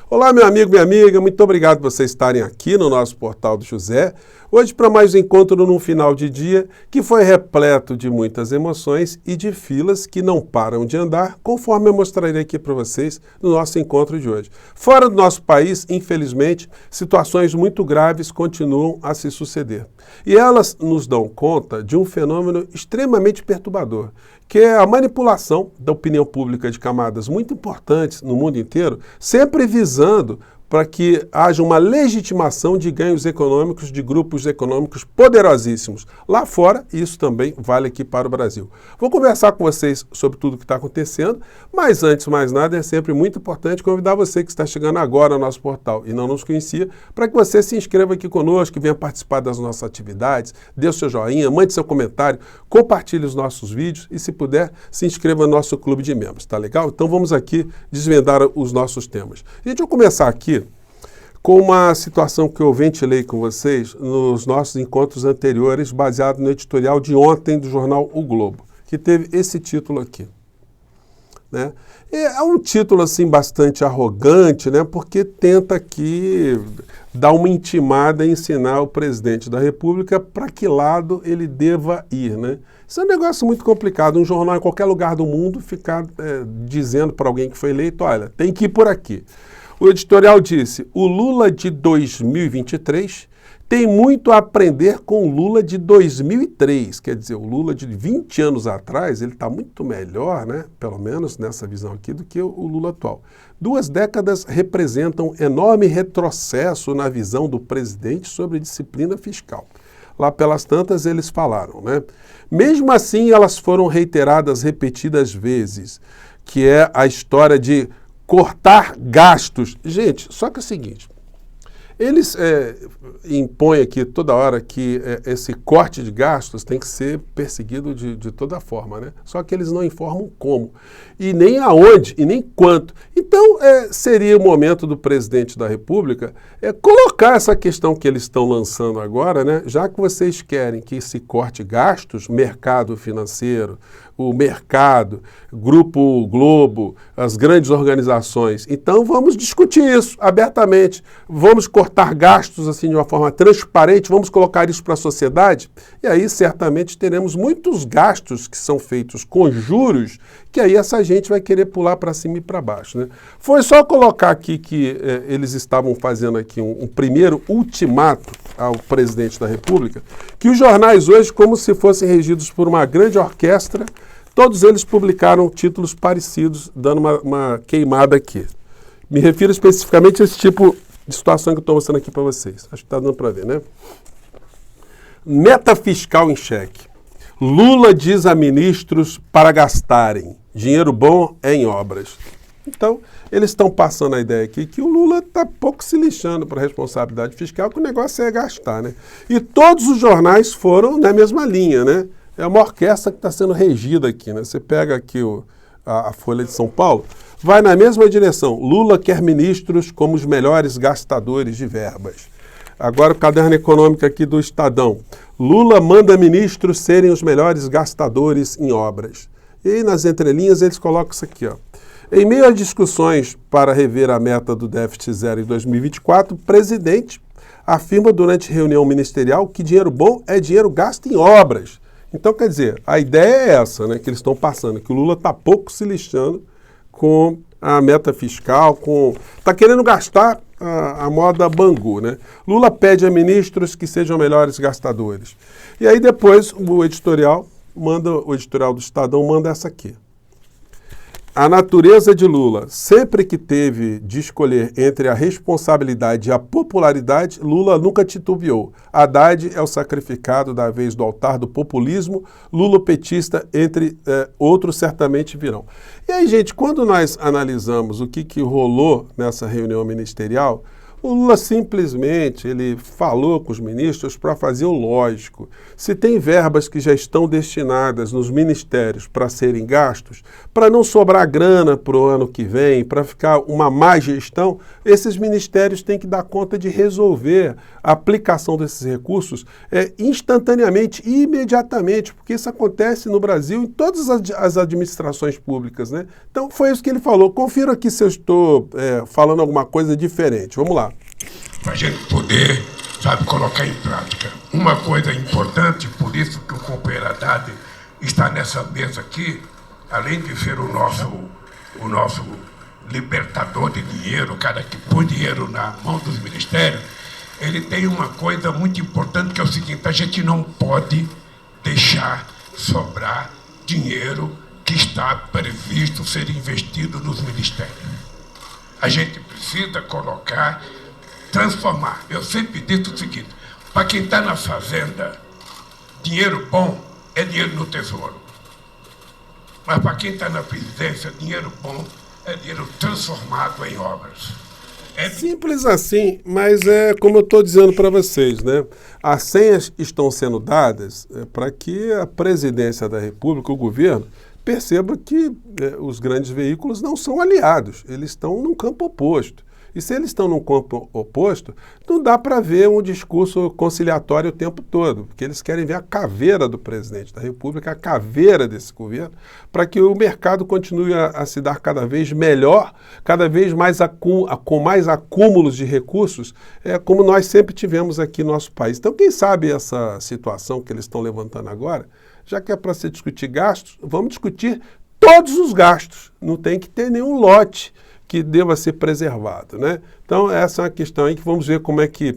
Olá, meu amigo, minha amiga, muito obrigado por vocês estarem aqui no nosso Portal do José. Hoje para mais um encontro num final de dia que foi repleto de muitas emoções e de filas que não param de andar, conforme eu mostrarei aqui para vocês no nosso encontro de hoje. Fora do nosso país, infelizmente, situações muito graves continuam a se suceder. E elas nos dão conta de um fenômeno extremamente perturbador, que é a manipulação da opinião pública de camadas muito importantes no mundo inteiro, sempre visando para que haja uma legitimação de ganhos econômicos de grupos econômicos poderosíssimos. Lá fora, isso também vale aqui para o Brasil. Vou conversar com vocês sobre tudo o que está acontecendo, mas antes de mais nada, é sempre muito importante convidar você que está chegando agora ao nosso portal e não nos conhecia, para que você se inscreva aqui conosco, que venha participar das nossas atividades, dê o seu joinha, mande seu comentário, compartilhe os nossos vídeos e, se puder, se inscreva no nosso clube de membros, tá legal? Então vamos aqui desvendar os nossos temas. Gente, eu vou começar aqui com uma situação que eu ventilei com vocês nos nossos encontros anteriores, baseado no editorial de ontem do jornal O Globo, que teve esse título aqui, né? É um título assim bastante arrogante, né? Porque tenta aqui dar uma intimada e ensinar o presidente da República para que lado ele deva ir, né? Isso é um negócio muito complicado. Um jornal em qualquer lugar do mundo ficar dizendo para alguém que foi eleito, olha, tem que ir por aqui. O editorial disse, o Lula de 2023 tem muito a aprender com o Lula de 2003. Quer dizer, o Lula de 20 anos atrás, ele está muito melhor, né? Pelo menos nessa visão aqui, do que o Lula atual. 2 décadas representam enorme retrocesso na visão do presidente sobre disciplina fiscal. Lá pelas tantas eles falaram, né? Mesmo assim, elas foram reiteradas repetidas vezes, que é a história de cortar gastos. Gente, só que é o seguinte, eles impõem aqui toda hora que esse corte de gastos tem que ser perseguido de toda forma, né? Só que eles não informam como, e nem aonde, e nem quanto. Então, seria o momento do presidente da República colocar essa questão que eles estão lançando agora, né? Já que vocês querem que se corte gastos, mercado financeiro, o mercado, Grupo Globo, as grandes organizações. Então vamos discutir isso abertamente, vamos cortar gastos assim de uma forma transparente, vamos colocar isso para a sociedade e aí certamente teremos muitos gastos que são feitos com juros, que aí essa gente vai querer pular para cima e para baixo, né? Foi só colocar aqui que eles estavam fazendo aqui um primeiro ultimato ao presidente da República, que os jornais hoje, como se fossem regidos por uma grande orquestra, todos eles publicaram títulos parecidos, dando uma queimada aqui. Me refiro especificamente a esse tipo de situação que eu estou mostrando aqui para vocês. Acho que está dando para ver, né? Meta fiscal em xeque. Lula diz a ministros para gastarem. Dinheiro bom é em obras. Então, eles estão passando a ideia aqui que o Lula está pouco se lixando para a responsabilidade fiscal, que o negócio é gastar, né? E todos os jornais foram na mesma linha, né? É uma orquestra que está sendo regida aqui, né? Você pega aqui a Folha de São Paulo, vai na mesma direção. Lula quer ministros como os melhores gastadores de verbas. Agora o caderno econômico aqui do Estadão. Lula manda ministros serem os melhores gastadores em obras. E aí nas entrelinhas eles colocam isso aqui, ó. Em meio a discussões para rever a meta do déficit zero em 2024, o presidente afirma durante reunião ministerial que dinheiro bom é dinheiro gasto em obras. Então, quer dizer, a ideia é essa, né, que eles estão passando, que o Lula está pouco se lixando com a meta fiscal, está querendo gastar a moda Bangu, né? Lula pede a ministros que sejam melhores gastadores. E aí depois o editorial do Estadão manda essa aqui. A natureza de Lula, sempre que teve de escolher entre a responsabilidade e a popularidade, Lula nunca titubeou. Haddad é o sacrificado da vez do altar do populismo, Lula petista, entre outros certamente virão. E aí, gente, quando nós analisamos o que rolou nessa reunião ministerial, O Lula simplesmente ele falou com os ministros para fazer o lógico. Se tem verbas que já estão destinadas nos ministérios para serem gastos, para não sobrar grana para o ano que vem, para ficar uma má gestão, esses ministérios têm que dar conta de resolver a aplicação desses recursos instantaneamente e imediatamente, porque isso acontece no Brasil em todas as administrações públicas, né? Então foi isso que ele falou. Confira aqui se eu estou falando alguma coisa diferente. Vamos lá. Para a gente poder, colocar em prática. Uma coisa importante, por isso que o companheiro Haddad está nessa mesa aqui, além de ser o nosso libertador de dinheiro, o cara que põe dinheiro na mão dos ministérios, ele tem uma coisa muito importante que é o seguinte: a gente não pode deixar sobrar dinheiro que está previsto ser investido nos ministérios. A gente precisa transformar. Eu sempre disse o seguinte: para quem está na fazenda, dinheiro bom é dinheiro no tesouro. Mas para quem está na presidência, dinheiro bom é dinheiro transformado em obras. Simples assim, mas é como eu estou dizendo para vocês, né? As senhas estão sendo dadas para que a presidência da República, o governo, perceba que os grandes veículos não são aliados, eles estão num campo oposto. E se eles estão num campo oposto, não dá para ver um discurso conciliatório o tempo todo, porque eles querem ver a caveira do presidente da República, a caveira desse governo, para que o mercado continue a se dar cada vez melhor, cada vez mais com mais acúmulos de recursos, como nós sempre tivemos aqui no nosso país. Então, quem sabe essa situação que eles estão levantando agora, já que é para se discutir gastos, vamos discutir todos os gastos, não tem que ter nenhum lote que deva ser preservado, né? Então, essa é uma questão aí que vamos ver como é que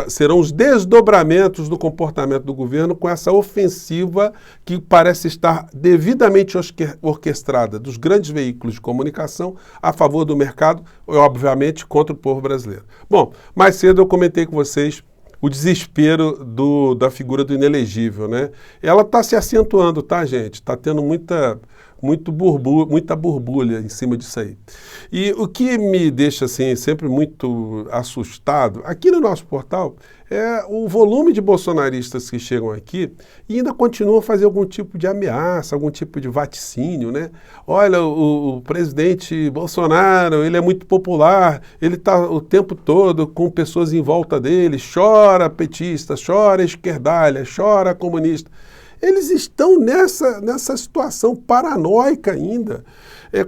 serão os desdobramentos do comportamento do governo com essa ofensiva que parece estar devidamente orquestrada dos grandes veículos de comunicação a favor do mercado e, obviamente, contra o povo brasileiro. Bom, mais cedo eu comentei com vocês o desespero da figura do inelegível, né? Ela está se acentuando, tá, gente? Está tendo muita borbulha em cima disso aí. E o que me deixa assim, sempre muito assustado, aqui no nosso portal, é o volume de bolsonaristas que chegam aqui e ainda continuam a fazer algum tipo de ameaça, algum tipo de vaticínio, né? Olha, o presidente Bolsonaro, ele é muito popular, ele está o tempo todo com pessoas em volta dele, chora petista, chora esquerdalha, chora comunista. Eles estão nessa situação paranoica ainda.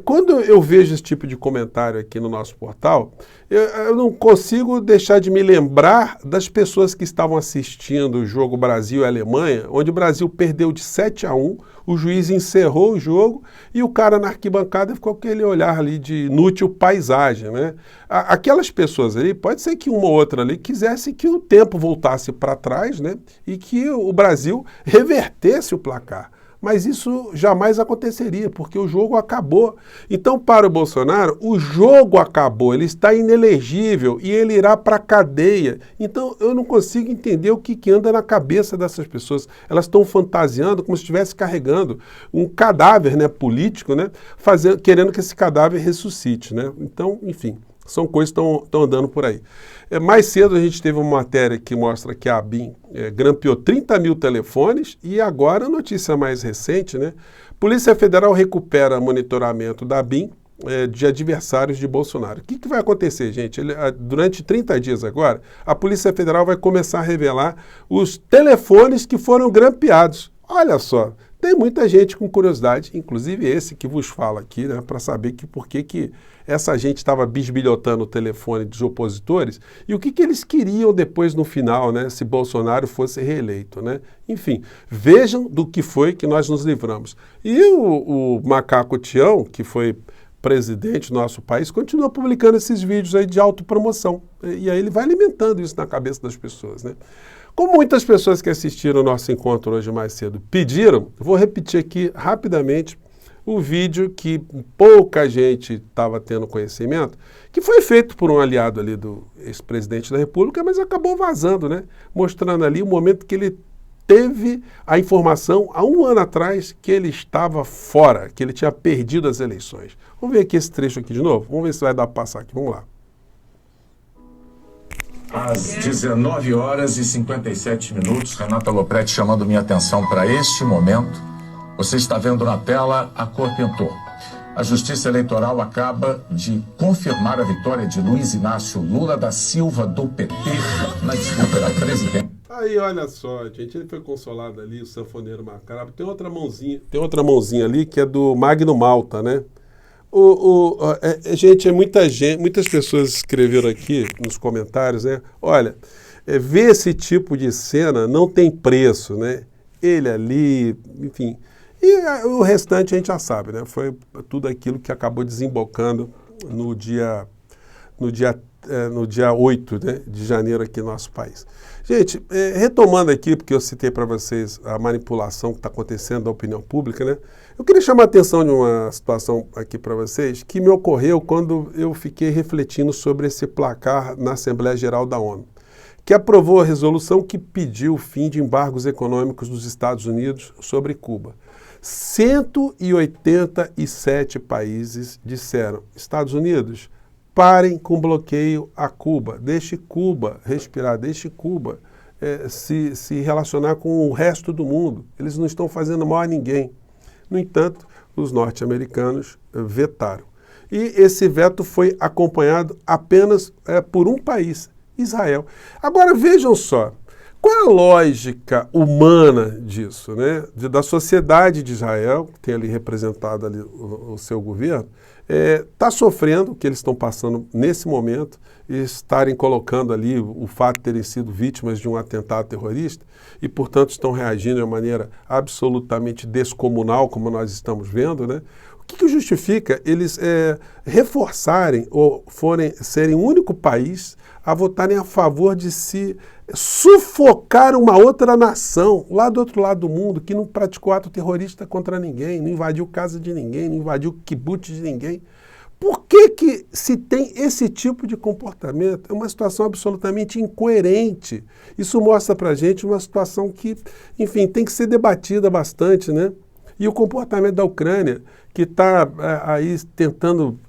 Quando eu vejo esse tipo de comentário aqui no nosso portal, eu não consigo deixar de me lembrar das pessoas que estavam assistindo o jogo Brasil e Alemanha, onde o Brasil perdeu de 7-1, o juiz encerrou o jogo e o cara na arquibancada ficou com aquele olhar ali de inútil paisagem, né? Aquelas pessoas ali, pode ser que uma ou outra ali quisesse que o tempo voltasse para trás, né? E que o Brasil revertesse o placar. Mas isso jamais aconteceria, porque o jogo acabou. Então, para o Bolsonaro, o jogo acabou, ele está inelegível e ele irá para a cadeia. Então, eu não consigo entender o que anda na cabeça dessas pessoas. Elas estão fantasiando como se estivesse carregando um cadáver, né, político, né, querendo que esse cadáver ressuscite, né? Então, enfim, são coisas que estão andando por aí. Mais cedo a gente teve uma matéria que mostra que a ABIN grampeou 30 mil telefones e agora a notícia mais recente, né? Polícia Federal recupera monitoramento da ABIN de adversários de Bolsonaro. O que vai acontecer, gente? Durante 30 dias agora, a Polícia Federal vai começar a revelar os telefones que foram grampeados. Olha só, tem muita gente com curiosidade, inclusive esse que vos fala aqui, né, para saber por que essa gente estava bisbilhotando o telefone dos opositores e o que eles queriam depois no final, né, se Bolsonaro fosse reeleito, né? Enfim, vejam do que foi que nós nos livramos. E o Macaco Tião, que foi presidente do nosso país, continua publicando esses vídeos aí de autopromoção. E aí ele vai alimentando isso na cabeça das pessoas, né? Como muitas pessoas que assistiram o nosso encontro hoje mais cedo pediram, vou repetir aqui rapidamente o vídeo que pouca gente estava tendo conhecimento, que foi feito por um aliado ali do ex-presidente da República, mas acabou vazando, né? Mostrando ali o momento que ele teve a informação, há um ano atrás, que ele estava fora, que ele tinha perdido as eleições. Vamos ver aqui esse trecho aqui de novo? Vamos ver se vai dar para passar aqui. Vamos lá. Às 19 horas e 57 minutos, Renata Lopretti chamando minha atenção para este momento. Você está vendo na tela a cor pintou. A Justiça Eleitoral acaba de confirmar a vitória de Luiz Inácio Lula da Silva do PT na disputa da presidência. Aí, olha só, gente, ele foi consolado ali, o sanfoneiro macabro. Tem outra mãozinha ali que é do Magno Malta, né? Gente, muitas pessoas escreveram aqui nos comentários, né? Olha, ver esse tipo de cena não tem preço, né? Ele ali, enfim. E o restante a gente já sabe, né? Foi tudo aquilo que acabou desembocando no dia 8, né, de janeiro aqui no nosso país. Gente, retomando aqui, porque eu citei para vocês a manipulação que está acontecendo da opinião pública, né? Eu queria chamar a atenção de uma situação aqui para vocês que me ocorreu quando eu fiquei refletindo sobre esse placar na Assembleia Geral da ONU, que aprovou a resolução que pediu o fim de embargos econômicos dos Estados Unidos sobre Cuba. 187 países disseram: Estados Unidos, parem com o bloqueio a Cuba, deixe Cuba respirar, deixe Cuba se relacionar com o resto do mundo. Eles não estão fazendo mal a ninguém. No entanto, os norte-americanos vetaram. E esse veto foi acompanhado apenas por um país, Israel. Agora vejam só, qual é a lógica humana disso, né? Da sociedade de Israel, que tem ali representado ali o seu governo, está sofrendo o que eles estão passando nesse momento, e estarem colocando ali o fato de terem sido vítimas de um atentado terrorista e, portanto, estão reagindo de uma maneira absolutamente descomunal, como nós estamos vendo, né? O que justifica eles reforçarem ou serem o único país a votarem a favor de se sufocar uma outra nação lá do outro lado do mundo, que não praticou ato terrorista contra ninguém, não invadiu casa de ninguém, não invadiu kibbutz de ninguém? Por que se tem esse tipo de comportamento? É uma situação absolutamente incoerente. Isso mostra pra gente uma situação que, enfim, tem que ser debatida bastante, né? E o comportamento da Ucrânia, que está aí tentando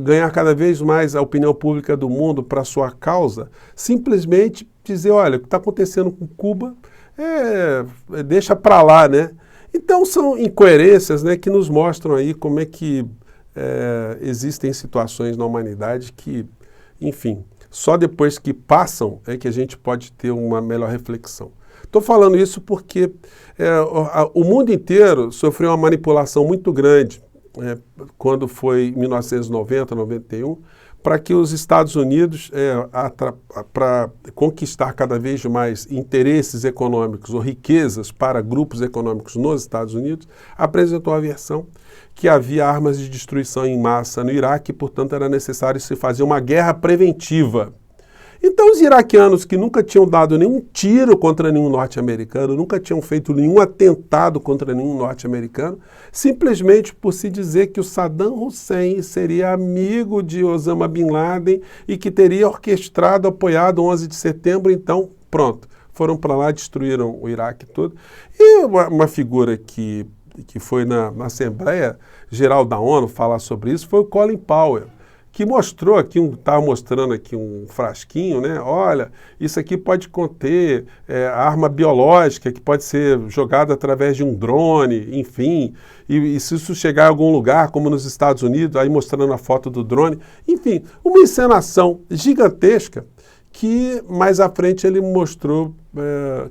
ganhar cada vez mais a opinião pública do mundo para sua causa, simplesmente dizer, olha, o que está acontecendo com Cuba, deixa para lá, né? Então são incoerências, né, que nos mostram aí como é que existem situações na humanidade que, enfim, só depois que passam é que a gente pode ter uma melhor reflexão. Estou falando isso porque o mundo inteiro sofreu uma manipulação muito grande quando foi em 1990, 91, para que os Estados Unidos, para conquistar cada vez mais interesses econômicos ou riquezas para grupos econômicos nos Estados Unidos, apresentou a versão que havia armas de destruição em massa no Iraque e, portanto, era necessário se fazer uma guerra preventiva. Então, os iraquianos que nunca tinham dado nenhum tiro contra nenhum norte-americano, nunca tinham feito nenhum atentado contra nenhum norte-americano, simplesmente por se dizer que o Saddam Hussein seria amigo de Osama Bin Laden e que teria orquestrado, apoiado o 11 de setembro, então, pronto, foram para lá, destruíram o Iraque todo. E uma figura que foi na Assembleia Geral da ONU falar sobre isso foi o Colin Powell, que mostrou aqui, estava mostrando aqui um frasquinho, né? Olha, isso aqui pode conter arma biológica que pode ser jogada através de um drone, enfim, e se isso chegar a algum lugar, como nos Estados Unidos, aí mostrando a foto do drone, enfim, uma encenação gigantesca que mais à frente ele mostrou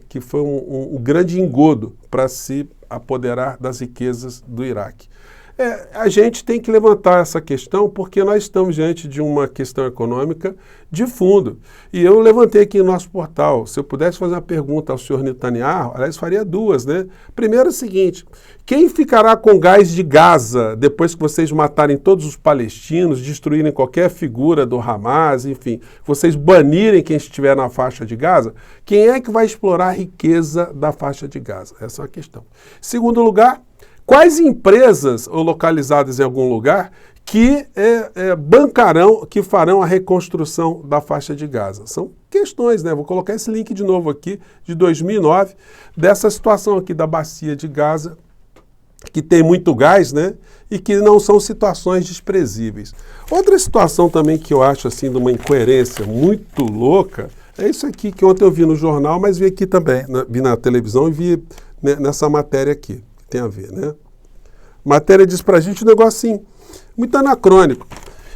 que foi um grande engodo para se apoderar das riquezas do Iraque. A gente tem que levantar essa questão porque nós estamos diante de uma questão econômica de fundo. E eu levantei aqui no nosso portal, se eu pudesse fazer uma pergunta ao senhor Netanyahu, aliás, faria duas, né? Primeiro é o seguinte, quem ficará com gás de Gaza depois que vocês matarem todos os palestinos, destruírem qualquer figura do Hamas, enfim, vocês banirem quem estiver na faixa de Gaza? Quem é que vai explorar a riqueza da faixa de Gaza? Essa é uma questão. Segundo lugar, quais empresas localizadas em algum lugar que bancarão, que farão a reconstrução da faixa de Gaza? São questões, né? Vou colocar esse link de novo aqui, de 2009, dessa situação aqui da bacia de Gaza, que tem muito gás, né? E que não são situações desprezíveis. Outra situação também que eu acho assim de uma incoerência muito louca É isso aqui que ontem eu vi no jornal, mas vi aqui também, vi na televisão e vi nessa matéria aqui, que tem a ver, né? Matéria diz pra gente um negócio assim, muito anacrônico.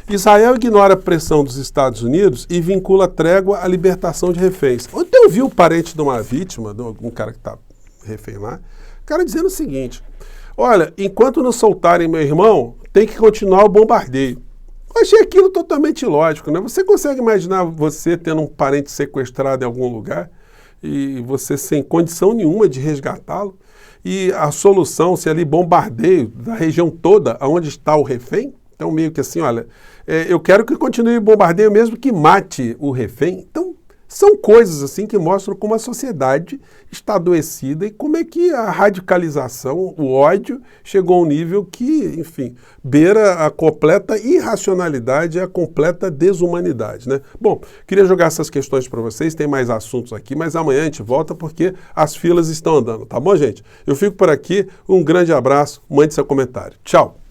Israel ignora a pressão dos Estados Unidos e vincula a trégua à libertação de reféns. Ontem eu vi o parente de uma vítima, de um cara que está refém lá, o cara dizendo o seguinte, olha, enquanto não soltarem meu irmão, tem que continuar o bombardeio. Eu achei aquilo totalmente ilógico, né? Você consegue imaginar você tendo um parente sequestrado em algum lugar e você sem condição nenhuma de resgatá-lo? E a solução, se ali bombardeio da região toda onde está o refém? Então, meio que assim, olha, eu quero que continue o bombardeio mesmo que mate o refém. Então, são coisas assim que mostram como a sociedade está adoecida e como é que a radicalização, o ódio, chegou a um nível que, enfim, beira a completa irracionalidade e a completa desumanidade, né? Bom, queria jogar essas questões para vocês, tem mais assuntos aqui, mas amanhã a gente volta porque as filas estão andando, tá bom, gente? Eu fico por aqui, um grande abraço, mande seu comentário. Tchau!